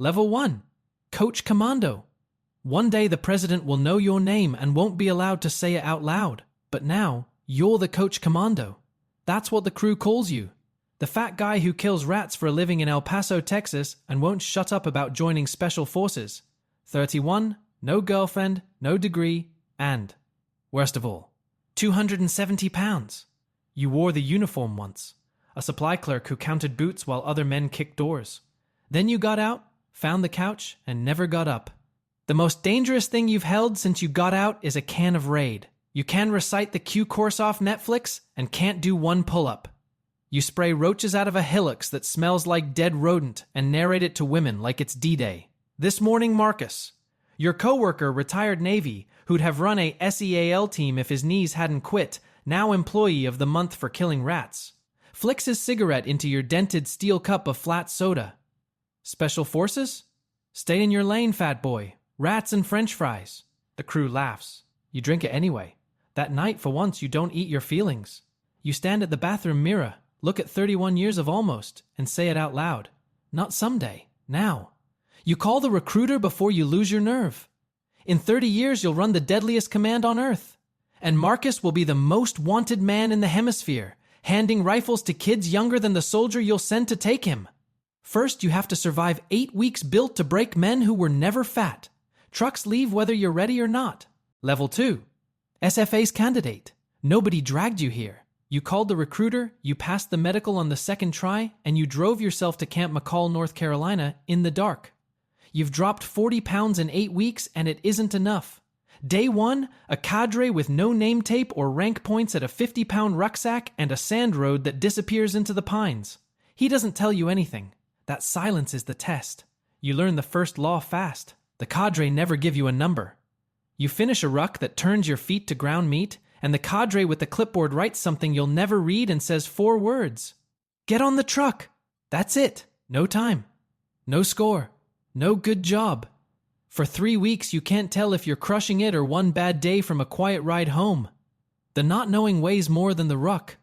Level 1. Coach Commando. One day the president will know your name and won't be allowed to say it out loud. But now, you're the Coach Commando. That's what the crew calls you. The fat guy who kills rats for a living in El Paso, Texas, and won't shut up about joining special forces. 31, no girlfriend, no degree, and, worst of all, 270 pounds. You wore the uniform once. A supply clerk who counted boots while other men kicked doors. Then you got out, found the couch, and never got up. The most dangerous thing you've held since you got out is a can of Raid. You can recite the Q course off Netflix and can't do one pull-up. You spray roaches out of a hillocks that smells like dead rodent and narrate it to women like it's D-Day. This morning, Marcus, your coworker, retired Navy, who'd have run a SEAL team if his knees hadn't quit, now employee of the month for killing rats, flicks his cigarette into your dented steel cup of flat soda. Special forces? Stay in your lane, fat boy. Rats and French fries. The crew laughs. You drink it anyway. That night, for once, you don't eat your feelings. You stand at the bathroom mirror, look at 31 years of almost, and say it out loud. Not someday, now. You call the recruiter before you lose your nerve. In 30 years, you'll run the deadliest command on Earth. And Marcus will be the most wanted man in the hemisphere, handing rifles to kids younger than the soldier you'll send to take him. First, you have to survive 8 weeks built to break men who were never fat. Trucks leave whether you're ready or not. Level 2. SFA's candidate. Nobody dragged you here. You called the recruiter, you passed the medical on the second try, and you drove yourself to Camp McCall, North Carolina, in the dark. You've dropped 40 pounds in 8 weeks, and it isn't enough. Day 1, a cadre with no name tape or rank points at a 50-pound rucksack and a sand road that disappears into the pines. He doesn't tell you anything. That silence is the test. You learn the first law fast. The cadre never give you a number. You finish a ruck that turns your feet to ground meat, and the cadre with the clipboard writes something you'll never read and says 4 words. Get on the truck. That's it. No time. No score. No good job. For 3 weeks, you can't tell if you're crushing it or one bad day from a quiet ride home. The not knowing weighs more than the ruck.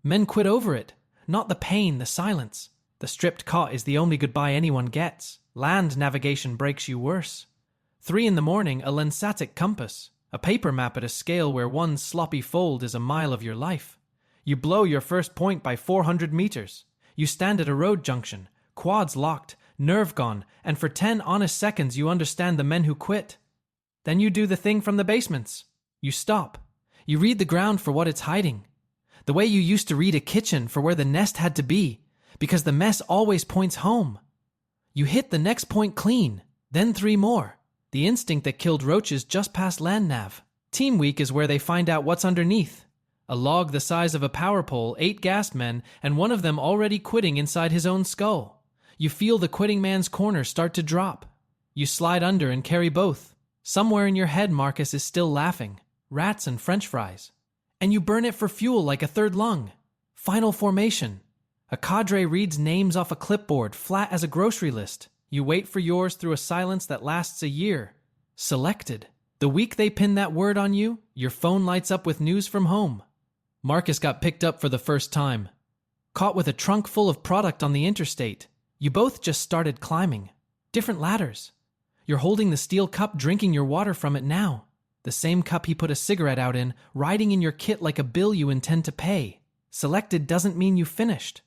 Men quit over it. Not the pain, the silence. The stripped cot is the only goodbye anyone gets. Land navigation breaks you worse. 3 in the morning, a lensatic compass. A paper map at a scale where one sloppy fold is a mile of your life. You blow your first point by 400 meters. You stand at a road junction, quads locked, nerve gone, and for 10 honest seconds you understand the men who quit. Then you do the thing from the basements. You stop. You read the ground for what it's hiding. The way you used to read a kitchen for where the nest had to be, because the mess always points home. You hit the next point clean, then 3 more. The instinct that killed roaches just past land nav. Team week is where they find out what's underneath. A log the size of a power pole, 8 gassed men, and one of them already quitting inside his own skull. You feel the quitting man's corner start to drop. You slide under and carry both. Somewhere in your head, Marcus is still laughing. Rats and French fries. And you burn it for fuel like a third lung. Final formation. A cadre reads names off a clipboard, flat as a grocery list. You wait for yours through a silence that lasts a year. Selected. The week they pin that word on you, your phone lights up with news from home. Marcus got picked up for the first time. Caught with a trunk full of product on the interstate. You both just started climbing. Different ladders. You're holding the steel cup, drinking your water from it now. The same cup he put a cigarette out in, riding in your kit like a bill you intend to pay. Selected doesn't mean you finished.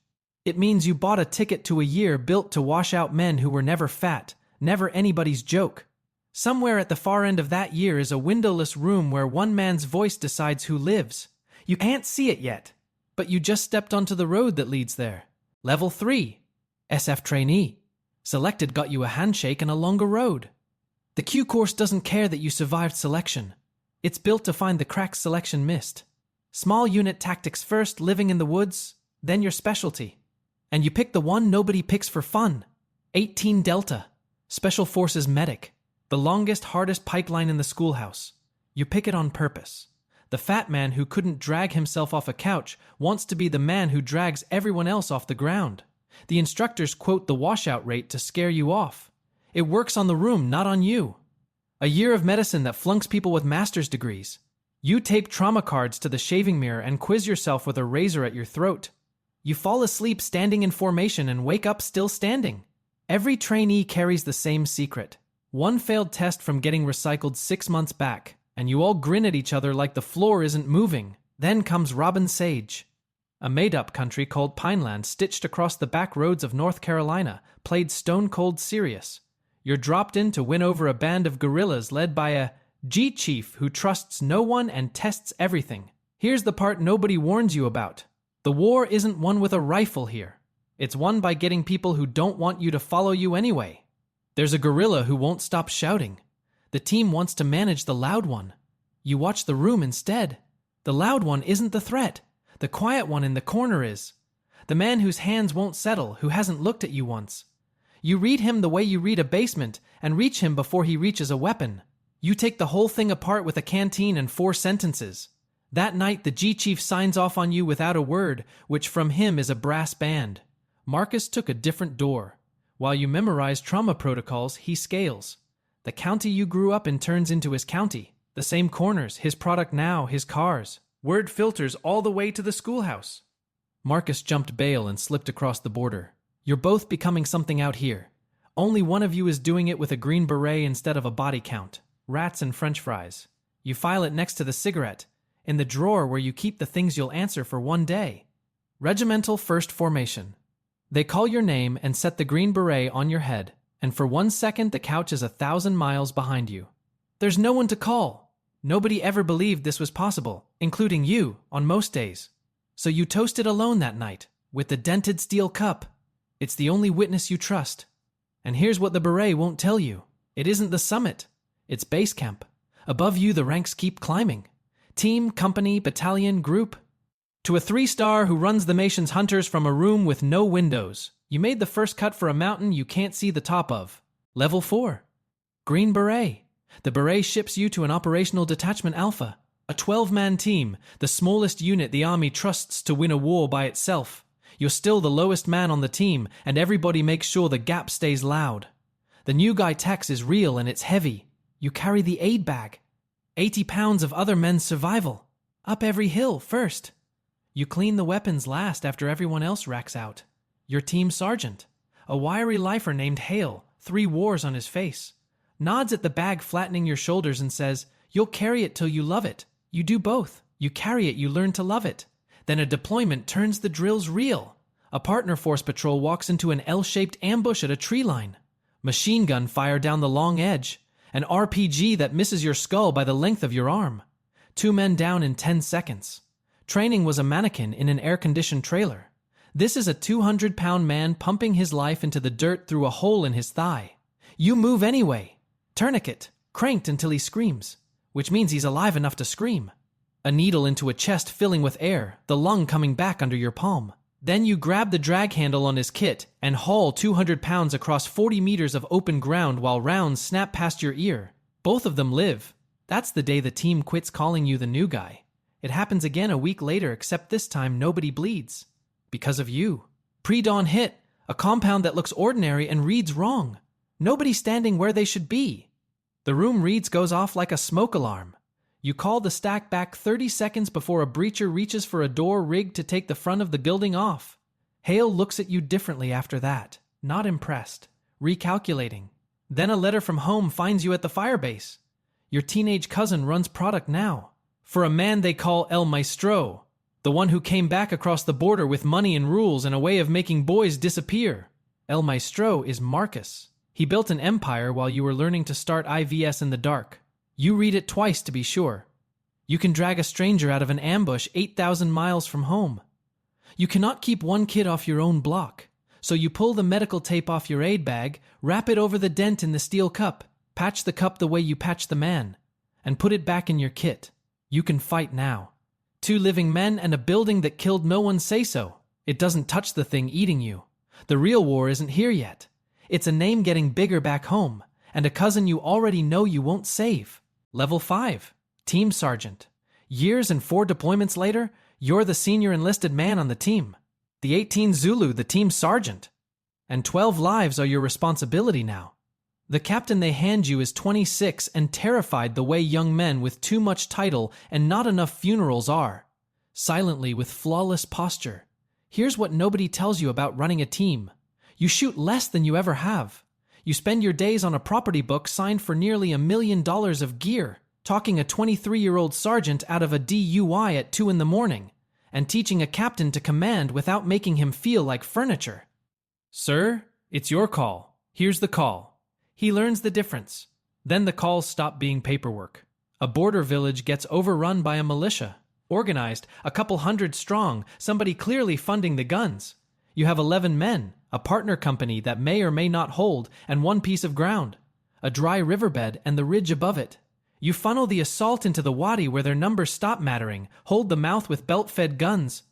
It means you bought a ticket to a year built to wash out men who were never fat, never anybody's joke. Somewhere at the far end of that year is a windowless room where one man's voice decides who lives. You can't see it yet, but you just stepped onto the road that leads there. Level 3. SF trainee. Selected got you a handshake and a longer road. The Q course doesn't care that you survived selection. It's built to find the cracks selection missed. Small unit tactics first, living in the woods, then your specialty. And you pick the one nobody picks for fun. 18 Delta. Special Forces medic. The longest, hardest pipeline in the schoolhouse. You pick it on purpose. The fat man who couldn't drag himself off a couch wants to be the man who drags everyone else off the ground. The instructors quote the washout rate to scare you off. It works on the room, not on you. A year of medicine that flunks people with master's degrees. You tape trauma cards to the shaving mirror and quiz yourself with a razor at your throat. You fall asleep standing in formation and wake up still standing. Every trainee carries the same secret. One failed test from getting recycled 6 months back, and you all grin at each other like the floor isn't moving. Then comes Robin Sage. A made-up country called Pineland stitched across the back roads of North Carolina, played stone-cold serious. You're dropped in to win over a band of guerrillas led by a G-chief who trusts no one and tests everything. Here's the part nobody warns you about. The war isn't won with a rifle here. It's won by getting people who don't want you to follow you anyway. There's a guerrilla who won't stop shouting. The team wants to manage the loud one. You watch the room instead. The loud one isn't the threat. The quiet one in the corner is. The man whose hands won't settle, who hasn't looked at you once. You read him the way you read a basement and reach him before he reaches a weapon. You take the whole thing apart with a canteen and 4 sentences. That night the G-chief signs off on you without a word, which from him is a brass band. Marcus took a different door. While you memorize trauma protocols, he scales. The county you grew up in turns into his county. The same corners, his product now, his cars. Word filters all the way to the schoolhouse. Marcus jumped bail and slipped across the border. You're both becoming something out here. Only one of you is doing it with a green beret instead of a body count. Rats and french fries. You file it next to the cigarette, in the drawer where you keep the things you'll answer for one day. Regimental First Formation. They call your name and set the green beret on your head, and for 1 second the couch is 1,000 miles behind you. There's no one to call. Nobody ever believed this was possible, including you, on most days. So you toasted alone that night, with the dented steel cup. It's the only witness you trust. And here's what the beret won't tell you. It isn't the summit. It's base camp. Above you the ranks keep climbing. Team, company, battalion, group. To a 3-star who runs the nation's hunters from a room with no windows. You made the first cut for a mountain you can't see the top of. Level 4. Green Beret. The Beret ships you to an operational Detachment Alpha, a 12-man team, the smallest unit the army trusts to win a war by itself. You're still the lowest man on the team, and everybody makes sure the gap stays loud. The new guy tax is real and it's heavy. You carry the aid bag. 80 pounds of other men's survival. Up every hill first. You clean the weapons last after everyone else racks out. Your team sergeant, a wiry lifer named Hale, 3 wars on his face. Nods at the bag flattening your shoulders and says, you'll carry it till you love it. You do both. You carry it, you learn to love it. Then a deployment turns the drills real. A partner force patrol walks into an L-shaped ambush at a tree line. Machine gun fire down the long edge. An RPG that misses your skull by the length of your arm. 2 men down in 10 seconds. Training was a mannequin in an air-conditioned trailer. This is a 200-pound man pumping his life into the dirt through a hole in his thigh. You move anyway. Tourniquet, cranked until he screams, which means he's alive enough to scream. A needle into a chest filling with air, the lung coming back under your palm. Then you grab the drag handle on his kit and haul 200 pounds across 40 meters of open ground while rounds snap past your ear. Both of them live. That's the day the team quits calling you the new guy. It happens again a week later, except this time nobody bleeds. Because of you. Pre-dawn hit, a compound that looks ordinary and reads wrong. Nobody standing where they should be. The room reads goes off like a smoke alarm. You call the stack back 30 seconds before a breacher reaches for a door rigged to take the front of the building off. Hale looks at you differently after that, not impressed, recalculating. Then a letter from home finds you at the firebase. Your teenage cousin runs product now. For a man they call El Maestro, the one who came back across the border with money and rules and a way of making boys disappear. El Maestro is Marcus. He built an empire while you were learning to start IVS in the dark. You read it twice to be sure. You can drag a stranger out of an ambush 8,000 miles from home. You cannot keep one kid off your own block. So you pull the medical tape off your aid bag, wrap it over the dent in the steel cup, patch the cup the way you patch the man, and put it back in your kit. You can fight now. 2 living men and a building that killed no one say so. It doesn't touch the thing eating you. The real war isn't here yet. It's a name getting bigger back home, and a cousin you already know you won't save. Level 5. Team Sergeant. Years and 4 deployments later, you're the senior enlisted man on the team. The 18 Zulu, the team sergeant. And 12 lives are your responsibility now. The captain they hand you is 26 and terrified the way young men with too much title and not enough funerals are. Silently with flawless posture. Here's what nobody tells you about running a team. You shoot less than you ever have. You spend your days on a property book signed for nearly $1 million of gear, talking a 23-year-old sergeant out of a DUI at 2 in the morning, and teaching a captain to command without making him feel like furniture. Sir, it's your call. Here's the call. He learns the difference. Then the calls stop being paperwork. A border village gets overrun by a militia. Organized, a couple hundred strong, somebody clearly funding the guns. You have 11 men, a partner company that may or may not hold, and one piece of ground. A dry riverbed and the ridge above it. You funnel the assault into the wadi where their numbers stop mattering, hold the mouth with belt-fed guns,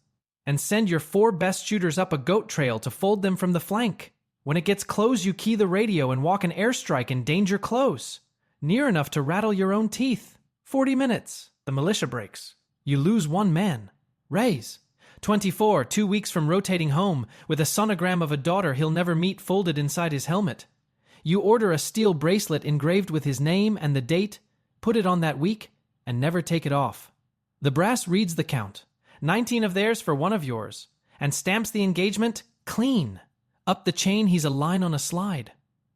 and send your 4 best shooters up a goat trail to fold them from the flank. When it gets close, you key the radio and walk an airstrike in danger close. Near enough to rattle your own teeth. 40 minutes. The militia breaks. You lose 1 man. Raise. 24, 2 weeks from rotating home, with a sonogram of a daughter he'll never meet folded inside his helmet. You order a steel bracelet engraved with his name and the date, put it on that week, and never take it off. The brass reads the count. 19 of theirs for 1 of yours, and stamps the engagement clean. Up the chain, he's a line on a slide.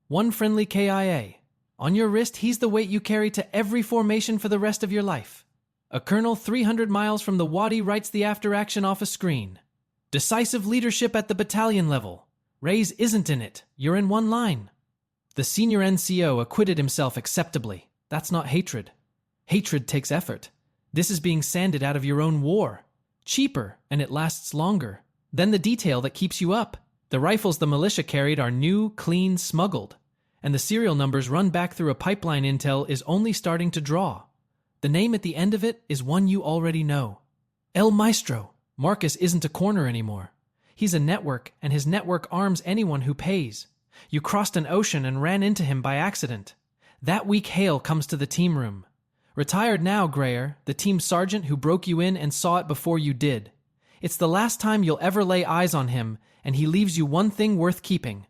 1 friendly KIA. On your wrist, he's the weight you carry to every formation for the rest of your life. A colonel 300 miles from the wadi writes the after-action off a screen. Decisive leadership at the battalion level. Raise isn't in it. You're in 1 line. The senior NCO acquitted himself acceptably. That's not hatred. Hatred takes effort. This is being sanded out of your own war. Cheaper, and it lasts longer. Then the detail that keeps you up. The rifles the militia carried are new, clean, smuggled. And the serial numbers run back through a pipeline intel is only starting to draw. The name at the end of it is one you already know. El Maestro. Marcus isn't a corner anymore. He's a network, and his network arms anyone who pays. You crossed an ocean and ran into him by accident. That week Hale comes to the team room. Retired now, Grayer, the team sergeant who broke you in and saw it before you did. It's the last time you'll ever lay eyes on him, and he leaves you one thing worth keeping.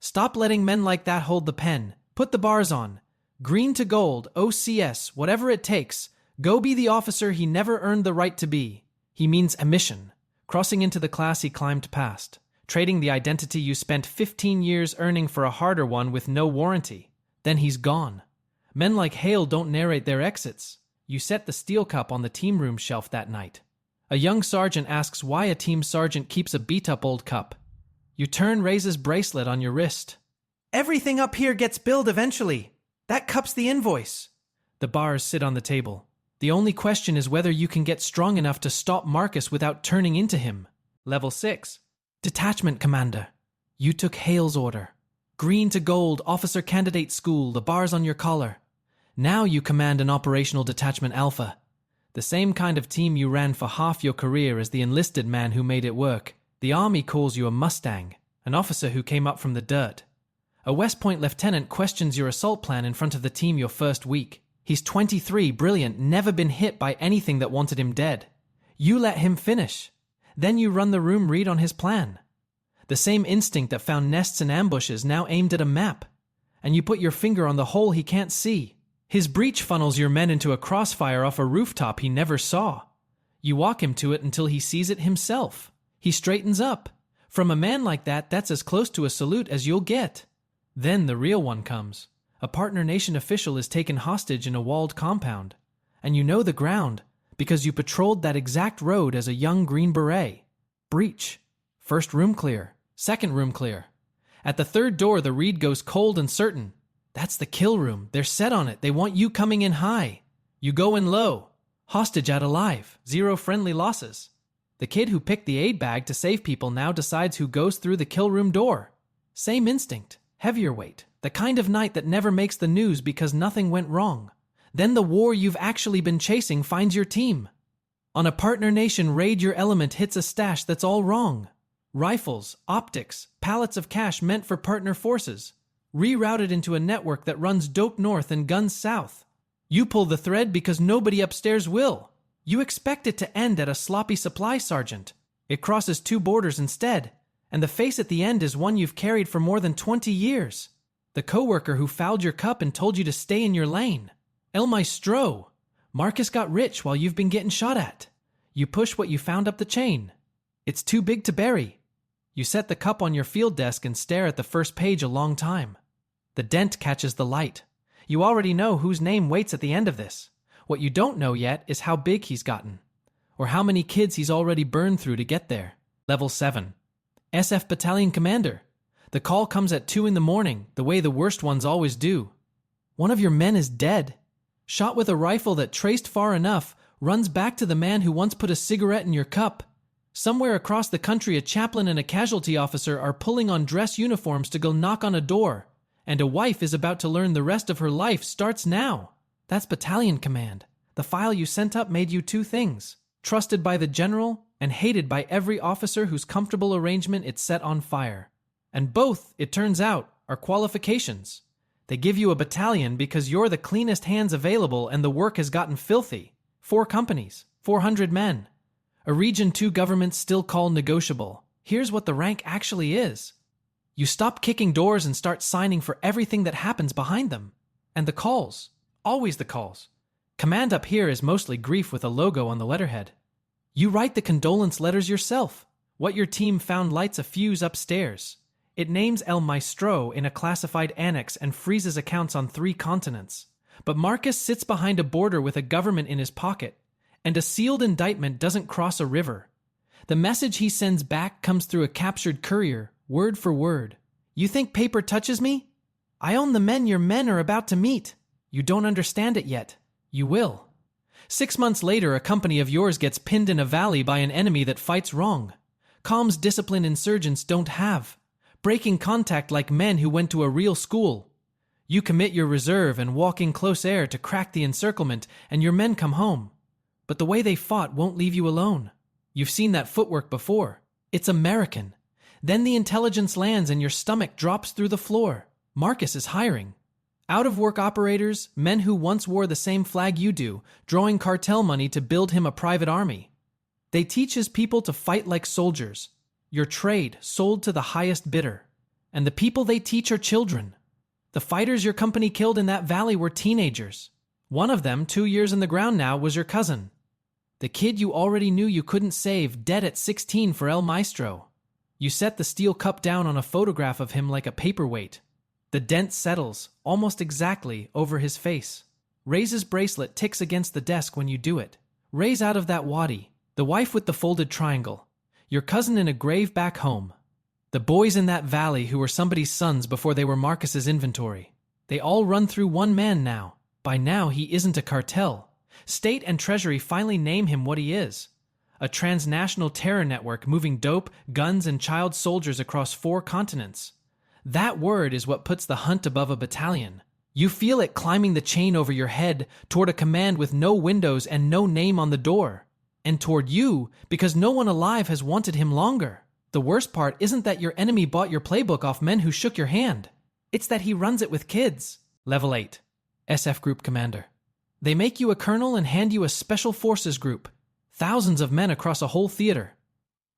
Stop letting men like that hold the pen. Put the bars on. Green to gold, OCS, whatever it takes. Go be the officer he never earned the right to be. He means a mission. Crossing into the class he climbed past. Trading the identity you spent 15 years earning for a harder one with no warranty. Then he's gone. Men like Hale don't narrate their exits. You set the steel cup on the team room shelf that night. A young sergeant asks why a team sergeant keeps a beat-up old cup. You turn Ray's bracelet on your wrist. Everything up here gets billed eventually. That cup's the invoice. The bars sit on the table. The only question is whether you can get strong enough to stop Marcus without turning into him. Level 6. Detachment Commander. You took Hale's order. Green to gold, officer candidate school, the bars on your collar. Now you command an operational detachment alpha. The same kind of team you ran for half your career as the enlisted man who made it work. The army calls you a Mustang, an officer who came up from the dirt. A West Point lieutenant questions your assault plan in front of the team your first week. He's 23, brilliant, never been hit by anything that wanted him dead. You let him finish. Then you run the room read on his plan. The same instinct that found nests and ambushes now aimed at a map. And you put your finger on the hole he can't see. His breach funnels your men into a crossfire off a rooftop he never saw. You walk him to it until he sees it himself. He straightens up. From a man like that, that's as close to a salute as you'll get. Then the real one comes. A partner nation official is taken hostage in a walled compound. And you know the ground, because you patrolled that exact road as a young Green Beret. Breach. First room clear. Second room clear. At the third door, the read goes cold and certain. That's the kill room. They're set on it. They want you coming in high. You go in low. Hostage out alive. 0 friendly losses. The kid who picked the aid bag to save people now decides who goes through the kill room door. Same instinct. Heavier weight. The kind of night that never makes the news because nothing went wrong. Then the war you've actually been chasing finds your team. On a partner nation raid, your element hits a stash that's all wrong. Rifles, optics, pallets of cash meant for partner forces. Rerouted into a network that runs dope north and guns south. You pull the thread because nobody upstairs will. You expect it to end at a sloppy supply sergeant. It crosses 2 borders instead, and the face at the end is one you've carried for more than 20 years. The coworker who fouled your cup and told you to stay in your lane. El Maestro. Marcus got rich while you've been getting shot at. You push what you found up the chain. It's too big to bury. You set the cup on your field desk and stare at the first page a long time. The dent catches the light. You already know whose name waits at the end of this. What you don't know yet is how big he's gotten, or how many kids he's already burned through to get there. Level 7. SF Battalion Commander. The call comes at 2 in the morning, the way the worst ones always do. One of your men is dead. Shot with a rifle that traced far enough, runs back to the man who once put a cigarette in your cup. Somewhere across the country, a chaplain and a casualty officer are pulling on dress uniforms to go knock on a door, and a wife is about to learn the rest of her life starts now. That's battalion command. The file you sent up made you 2 things: trusted by the general and hated by every officer whose comfortable arrangement it set on fire. And both, it turns out, are qualifications. They give you a battalion because you're the cleanest hands available and the work has gotten filthy. 4 companies, 400 men. A Region 2 government still call negotiable. Here's what the rank actually is. You stop kicking doors and start signing for everything that happens behind them. And the calls. Always the calls. Command up here is mostly grief with a logo on the letterhead. You write the condolence letters yourself. What your team found lights a fuse upstairs. It names El Maestro in a classified annex and freezes accounts on 3 continents. But Marcus sits behind a border with a government in his pocket, and a sealed indictment doesn't cross a river. The message he sends back comes through a captured courier, word for word. You think paper touches me? I own the men your men are about to meet. You don't understand it yet. You will. 6 months later, a company of yours gets pinned in a valley by an enemy that fights wrong. Comms discipline insurgents don't have. Breaking contact like men who went to a real school. You commit your reserve and walk in close air to crack the encirclement, and your men come home. But the way they fought won't leave you alone. You've seen that footwork before. It's American. Then the intelligence lands and your stomach drops through the floor. Marcus is hiring. Out-of-work operators, men who once wore the same flag you do, drawing cartel money to build him a private army. They teach his people to fight like soldiers. Your trade sold to the highest bidder. And the people they teach are children. The fighters your company killed in that valley were teenagers. One of them, 2 years in the ground now, was your cousin. The kid you already knew you couldn't save, dead at 16 for El Maestro. You set the steel cup down on a photograph of him like a paperweight. The dent settles, almost exactly, over his face. Ray's bracelet ticks against the desk when you do it. Ray's out of that wadi, the wife with the folded triangle. Your cousin in a grave back home. The boys in that valley who were somebody's sons before they were Marcus's inventory. They all run through one man now. By now, he isn't a cartel. State and Treasury finally name him what he is. A transnational terror network moving dope, guns, and child soldiers across 4 continents. That word is what puts the hunt above a battalion. You feel it climbing the chain over your head toward a command with no windows and no name on the door. And toward you, because no one alive has wanted him longer. The worst part isn't that your enemy bought your playbook off men who shook your hand. It's that he runs it with kids. Level 8. SF Group Commander. They make you a colonel and hand you a special forces group. Thousands of men across a whole theater.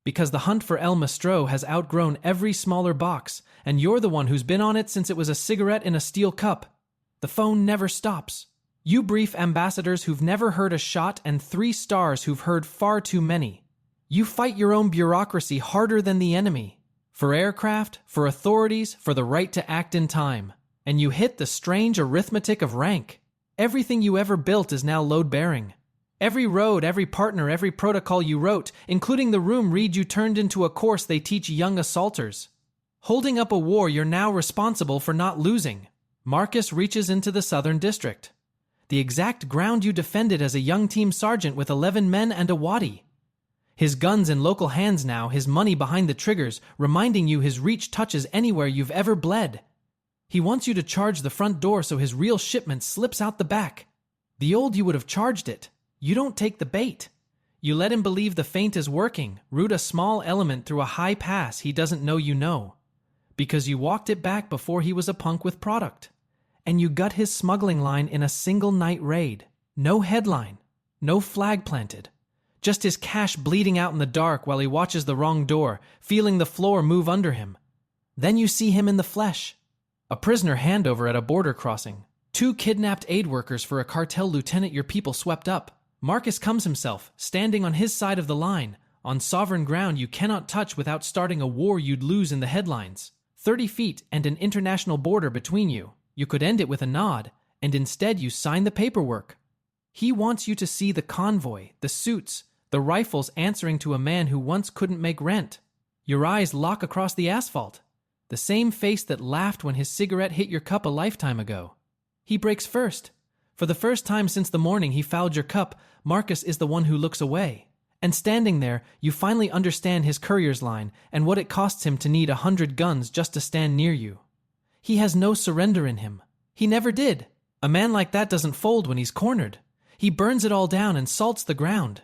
Because the hunt for El Maestro has outgrown every smaller box, and you're the one who's been on it since it was a cigarette in a steel cup. The phone never stops. You brief ambassadors who've never heard a shot and 3 stars who've heard far too many. You fight your own bureaucracy harder than the enemy. For aircraft, for authorities, for the right to act in time. And you hit the strange arithmetic of rank. Everything you ever built is now load-bearing. Every road, every partner, every protocol you wrote, including the room read you turned into a course they teach young assaulters. Holding up a war you're now responsible for not losing. Marcus reaches into the Southern District. The exact ground you defended as a young team sergeant with 11 men and a wadi. His guns in local hands now, his money behind the triggers, reminding you his reach touches anywhere you've ever bled. He wants you to charge the front door so his real shipment slips out the back. The old you would have charged it. You don't take the bait. You let him believe the feint is working, route a small element through a high pass he doesn't know you know. Because you walked it back before he was a punk with product. And you gut his smuggling line in a single night raid. No headline. No flag planted. Just his cash bleeding out in the dark while he watches the wrong door, feeling the floor move under him. Then you see him in the flesh. A prisoner handover at a border crossing. 2 kidnapped aid workers for a cartel lieutenant your people swept up. Marcus comes himself, standing on his side of the line, On sovereign ground you cannot touch without starting a war you'd lose in the headlines. 30 feet and an international border between you. You could end it with a nod, and instead you sign the paperwork. He wants you to see the convoy, the suits, the rifles answering to a man who once couldn't make rent. Your eyes lock across the asphalt. The same face that laughed when his cigarette hit your cup a lifetime ago. He breaks first. For the first time since the morning he fouled your cup, Marcus is the one who looks away. And standing there, you finally understand his courier's line and what it costs him to need 100 guns just to stand near you. He has no surrender in him. He never did. A man like that doesn't fold when he's cornered. He burns it all down and salts the ground.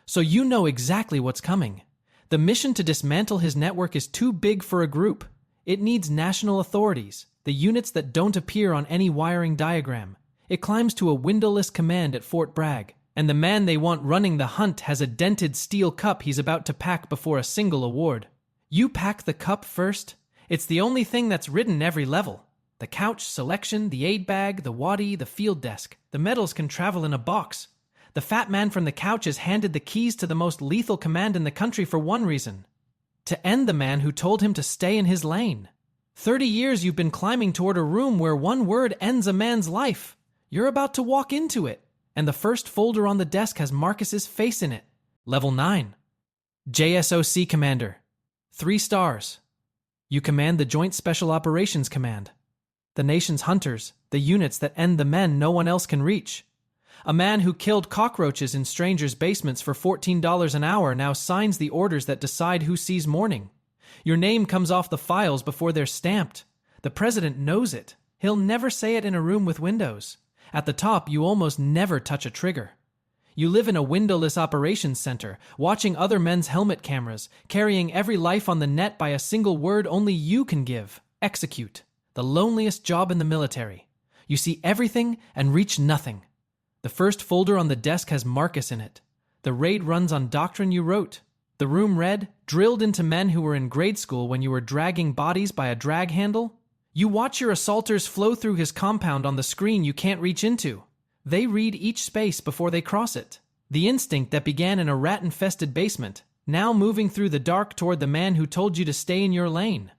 So you know exactly what's coming. The mission to dismantle his network is too big for a group. It needs national authorities, the units that don't appear on any wiring diagram. It climbs to a windowless command at Fort Bragg, and the man they want running the hunt has a dented steel cup he's about to pack before a single award. You pack the cup first. It's the only thing that's ridden every level. The couch, selection, the aid bag, the waddy, the field desk. The medals can travel in a box. The fat man from the couch is handed the keys to the most lethal command in the country for one reason: to end the man who told him to stay in his lane. 30 years you've been climbing toward a room where one word ends a man's life. You're about to walk into it, and the first folder on the desk has Marcus's face in it. Level 9. JSOC Commander. 3 stars. You command the Joint Special Operations Command. The nation's hunters, the units that end the men no one else can reach. A man who killed cockroaches in strangers' basements for $14 an hour now signs the orders that decide who sees morning. Your name comes off the files before they're stamped. The president knows it. He'll never say it in a room with windows. At the top, you almost never touch a trigger. You live in a windowless operations center, watching other men's helmet cameras, carrying every life on the net by a single word only you can give: execute. The loneliest job in the military. You see everything and reach nothing. The first folder on the desk has Marcus in it. The raid runs on doctrine you wrote. The room red, drilled into men who were in grade school when you were dragging bodies by a drag handle. You watch your assaulters flow through his compound on the screen you can't reach into. They read each space before they cross it. The instinct that began in a rat-infested basement, now moving through the dark toward the man who told you to stay in your lane.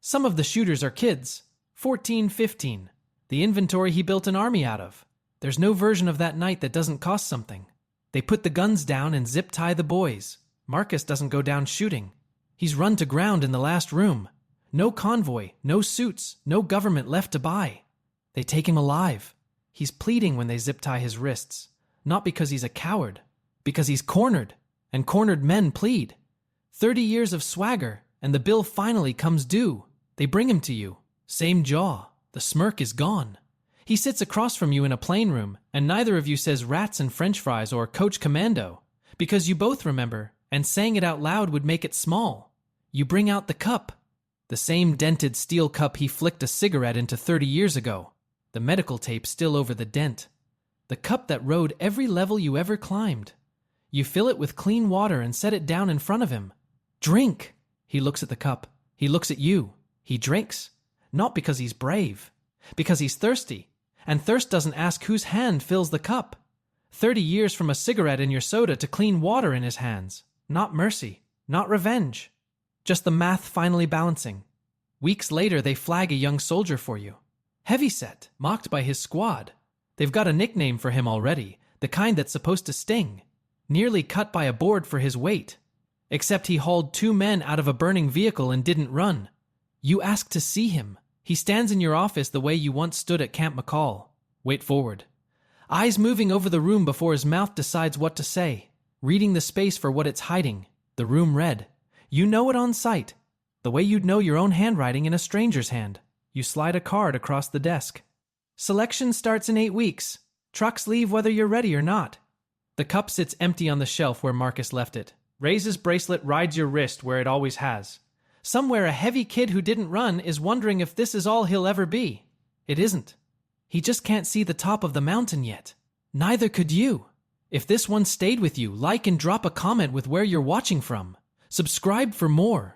Some of the shooters are kids, 14, 15. The inventory he built an army out of. There's no version of that night that doesn't cost something. They put the guns down and zip-tie the boys. Marcus doesn't go down shooting. He's run to ground in the last room. No convoy, no suits, no government left to buy. They take him alive. He's pleading when they zip-tie his wrists. Not because he's a coward, because he's cornered, and cornered men plead. 30 years of swagger, and the bill finally comes due. They bring him to you. Same jaw. The smirk is gone. He sits across from you in a plane room, and neither of you says rats and french fries or Coach Commando, because you both remember, and saying it out loud would make it small. You bring out the cup. The same dented steel cup he flicked a cigarette into 30 years ago. The medical tape still over the dent. The cup that rode every level you ever climbed. You fill it with clean water and set it down in front of him. Drink! He looks at the cup. He looks at you. He drinks. Not because he's brave. Because he's thirsty. And thirst doesn't ask whose hand fills the cup. 30 years from a cigarette in your soda to clean water in his hands. Not mercy. Not revenge. Just the math finally balancing. Weeks later, they flag a young soldier for you. Heavyset, mocked by his squad. They've got a nickname for him already, the kind that's supposed to sting. Nearly cut by a board for his weight. Except he hauled 2 men out of a burning vehicle and didn't run. You ask to see him. He stands in your office the way you once stood at Camp McCall. Wait forward. Eyes moving over the room before his mouth decides what to say. Reading the space for what it's hiding. The room red. You know it on sight. The way you'd know your own handwriting in a stranger's hand. You slide a card across the desk. Selection starts in 8 weeks. Trucks leave whether you're ready or not. The cup sits empty on the shelf where Marcus left it. Ray's bracelet rides your wrist where it always has. Somewhere a heavy kid who didn't run is wondering if this is all he'll ever be. It isn't. He just can't see the top of the mountain yet. Neither could you. If this one stayed with you, like and drop a comment with where you're watching from. Subscribe for more.